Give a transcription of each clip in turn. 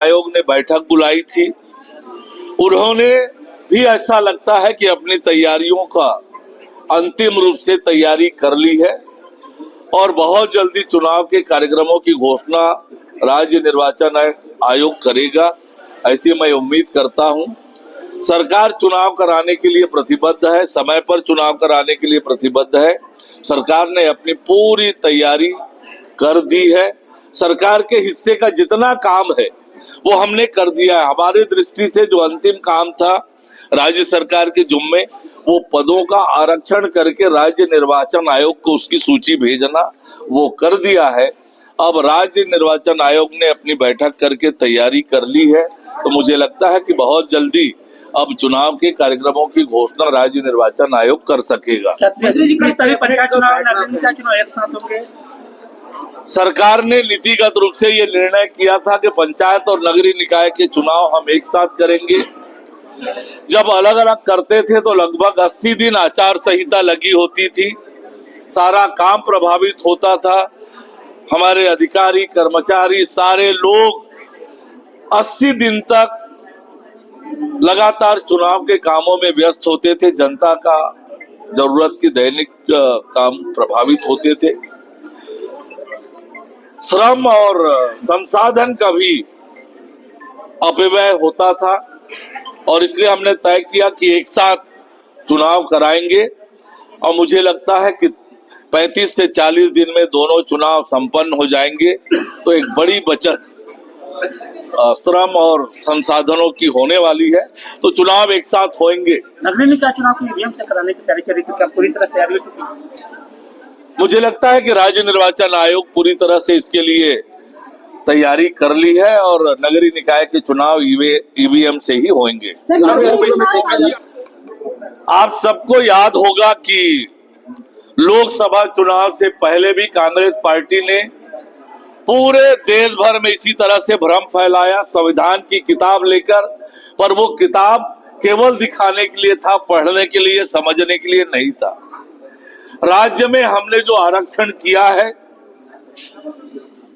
आयोग ने बैठक बुलाई थी, उन्होंने भी ऐसा लगता है कि अपनी तैयारियों का अंतिम रूप से तैयारी कर ली है और बहुत जल्दी चुनाव के कार्यक्रमों की घोषणा राज्य निर्वाचन आयोग करेगा, ऐसी मैं उम्मीद करता हूं। सरकार चुनाव कराने के लिए प्रतिबद्ध है, समय पर चुनाव कराने के लिए प्रतिबद्ध है। सरकार ने अपनी पूरी तैयारी कर दी है। सरकार के हिस्से का जितना काम है वो हमने कर दिया है। हमारे दृष्टि से जो अंतिम काम था राज्य सरकार के जुम्मे, वो पदों का आरक्षण करके राज्य निर्वाचन आयोग को उसकी सूची भेजना, वो कर दिया है। अब राज्य निर्वाचन आयोग ने अपनी बैठक करके तैयारी कर ली है, तो मुझे लगता है कि बहुत जल्दी अब चुनाव के कार्यक्रमों की घोषणा राज्य निर्वाचन आयोग कर सकेगा। सरकार ने नीतिगत रूप से ये निर्णय किया था कि पंचायत और नगरीय निकाय के चुनाव हम एक साथ करेंगे। जब अलग अलग करते थे तो लगभग 80 दिन आचार संहिता लगी होती थी, सारा काम प्रभावित होता था। हमारे अधिकारी कर्मचारी सारे लोग 80 दिन तक लगातार चुनाव के कामों में व्यस्त होते थे। जनता का जरूरत की दैनिक काम प्रभावित होते थे। श्रम और संसाधन का भी अपव्यय होता था और इसलिए हमने तय किया कि एक साथ चुनाव कराएंगे और मुझे लगता है कि 35 से 40 दिन में दोनों चुनाव संपन्न हो जाएंगे, तो एक बड़ी बचत श्रम और संसाधनों की होने वाली है। तो चुनाव एक साथ होंगे। नगरीय निकाय चुनाव को ईवीएम से कराने की तैयारी करी, क्या पूरी तरह तैयारी हो चुकी? मुझे लगता है कि राज्य निर्वाचन आयोग पूरी तरह से इसके लिए तैयारी कर ली है और नगरीय निकाय के चुनाव ईवीएम से ही होंगे। आप सबको याद होगा कि लोकसभा चुनाव से पहले भी कांग्रेस पार्टी ने पूरे देश भर में इसी तरह से भ्रम फैलाया संविधान की किताब लेकर, पर वो किताब केवल दिखाने के लिए था, पढ़ने के लिए, समझने के लिए नहीं था। राज्य में हमने जो आरक्षण किया है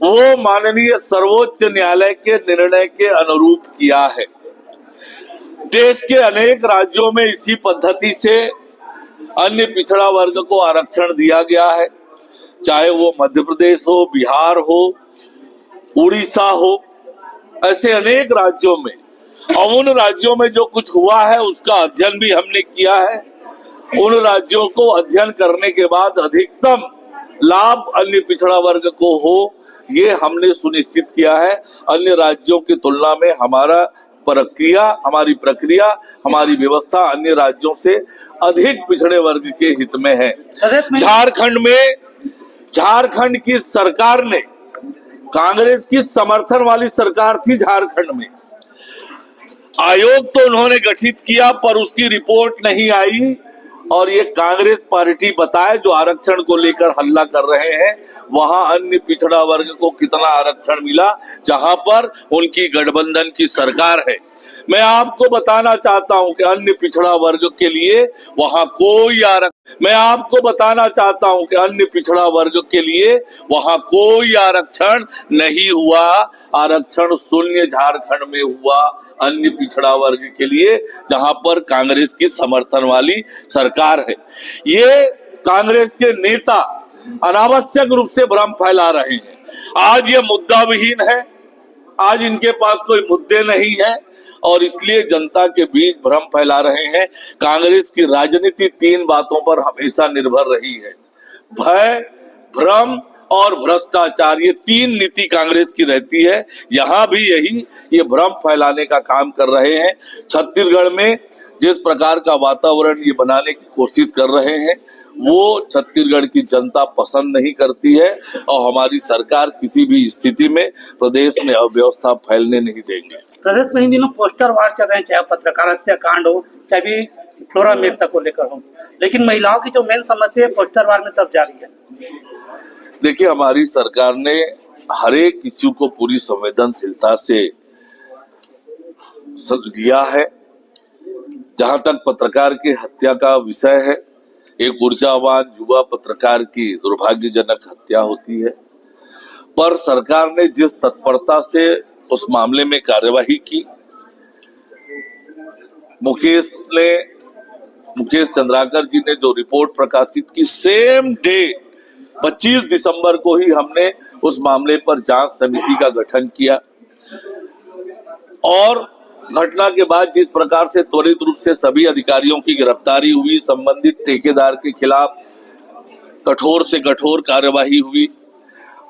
वो माननीय सर्वोच्च न्यायालय के निर्णय के अनुरूप किया है। देश के अनेक राज्यों में इसी पद्धति से अन्य पिछड़ा वर्ग को आरक्षण दिया गया है, चाहे वो मध्य प्रदेश हो, बिहार हो, उड़ीसा हो, ऐसे अनेक राज्यों में। और उन राज्यों में जो कुछ हुआ है उसका अध्ययन भी हमने किया है। उन राज्यों को अध्ययन करने के बाद अधिकतम लाभ अन्य पिछड़ा वर्ग को हो, ये हमने सुनिश्चित किया है। अन्य राज्यों की तुलना में हमारी प्रक्रिया, हमारी व्यवस्था अन्य राज्यों से अधिक पिछड़े वर्ग के हित में है। झारखंड की सरकार ने, कांग्रेस की समर्थन वाली सरकार थी झारखंड में, आयोग तो उन्होंने गठित किया पर उसकी रिपोर्ट नहीं आई और ये कांग्रेस पार्टी बताए जो आरक्षण को लेकर हल्ला कर रहे हैं, वहां अन्य पिछड़ा वर्ग को कितना आरक्षण मिला जहां पर उनकी गठबंधन की सरकार है। मैं आपको बताना चाहता हूं कि अन्य पिछड़ा वर्ग के लिए वहां कोई आरक्षण नहीं हुआ। आरक्षण शून्य झारखंड में हुआ अन्य पिछड़ा वर्ग के लिए, जहां पर कांग्रेस की समर्थन वाली सरकार है। ये कांग्रेस के नेता अनावश्यक रूप से भ्रम फैला रहे हैं। आज ये मुद्दा विहीन है, आज इनके पास कोई मुद्दे नहीं है और इसलिए जनता के बीच भ्रम फैला रहे हैं। कांग्रेस की राजनीति 3 बातों पर हमेशा निर्भर रही है: भय, भ्रम और भ्रष्टाचार। ये 3 नीति कांग्रेस की रहती है। यहाँ भी ये भ्रम फैलाने का काम कर रहे हैं। छत्तीसगढ़ में जिस प्रकार का वातावरण ये बनाने की कोशिश कर रहे हैं वो छत्तीसगढ़ की जनता पसंद नहीं करती है और हमारी सरकार किसी भी स्थिति में प्रदेश में अव्यवस्था फैलने नहीं देंगे। प्रदेश में इन दिनों पोस्टर वार चल रहे हैं, चाहे पत्रकार हत्या कांड हो, चाहे भी फ्लोरा मेक्सा को लेकर हो, लेकिन महिलाओं की जो मेन समस्या है पोस्टर वार में तब जारी है। देखिए, हमारी सरकार ने हर एक इश्यू को पूरी संवेदनशीलता से लिया है। जहां तक पत्रकार की हत्या का विषय है, एक ऊर्जावान युवा पत्रकार की दुर्भाग्यजनक हत्या होती है, पर सरकार ने जिस तत्परता से उस मामले में कार्यवाही की। मुकेश चंद्राकर जी ने जो रिपोर्ट प्रकाशित की, सेम डे 25 दिसंबर को ही हमने उस मामले पर जांच समिति का गठन किया और घटना के बाद जिस प्रकार से त्वरित रूप से सभी अधिकारियों की गिरफ्तारी हुई, संबंधित ठेकेदार के खिलाफ कठोर से कठोर कार्यवाही हुई।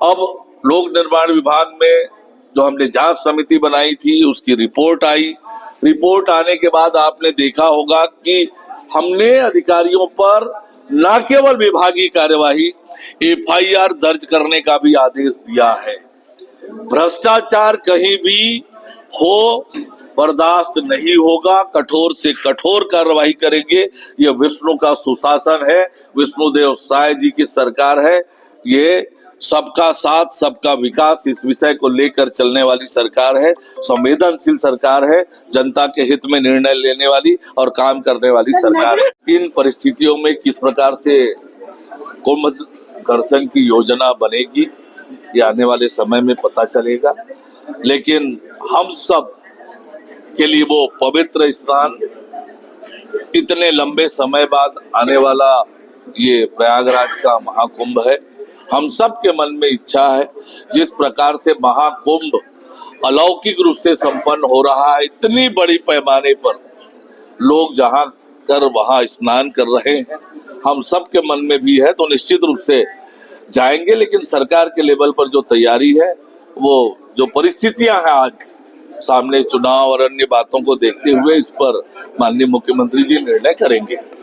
अब लोक निर्माण विभाग में जो हमने जांच समिति बनाई थी उसकी रिपोर्ट आई। रिपोर्ट आने के बाद आपने देखा होगा कि हमने अधिकारियों पर न केवल विभागीय कार्यवाही, एफआईआर दर्ज करने का भी आदेश दिया है। भ्रष्टाचार कहीं भी हो बर्दाश्त नहीं होगा, कठोर से कठोर कार्रवाई करेंगे। ये विष्णु का सुशासन है, विष्णुदेव साय जी की सरकार है। ये सबका साथ सबका विकास इस विषय को लेकर चलने वाली सरकार है, संवेदनशील सरकार है, जनता के हित में निर्णय लेने वाली और काम करने वाली सरकार है। इन परिस्थितियों में किस प्रकार से कुंभ दर्शन की योजना बनेगी ये आने वाले समय में पता चलेगा, लेकिन हम सब के लिए वो पवित्र स्नान, इतने लंबे समय बाद आने वाला ये प्रयागराज का महाकुंभ है। हम सब के मन में इच्छा है, जिस प्रकार से महाकुंभ अलौकिक रूप से संपन्न हो रहा है, इतनी बड़ी पैमाने पर लोग जहां कर वहां स्नान कर रहे हैं, हम सब के मन में भी है, तो निश्चित रूप से जाएंगे। लेकिन सरकार के लेवल पर जो तैयारी है, वो जो परिस्थितियां हैं आज सामने, चुनाव और अन्य बातों को देखते हुए इस पर माननीय मुख्यमंत्री जी निर्णय करेंगे।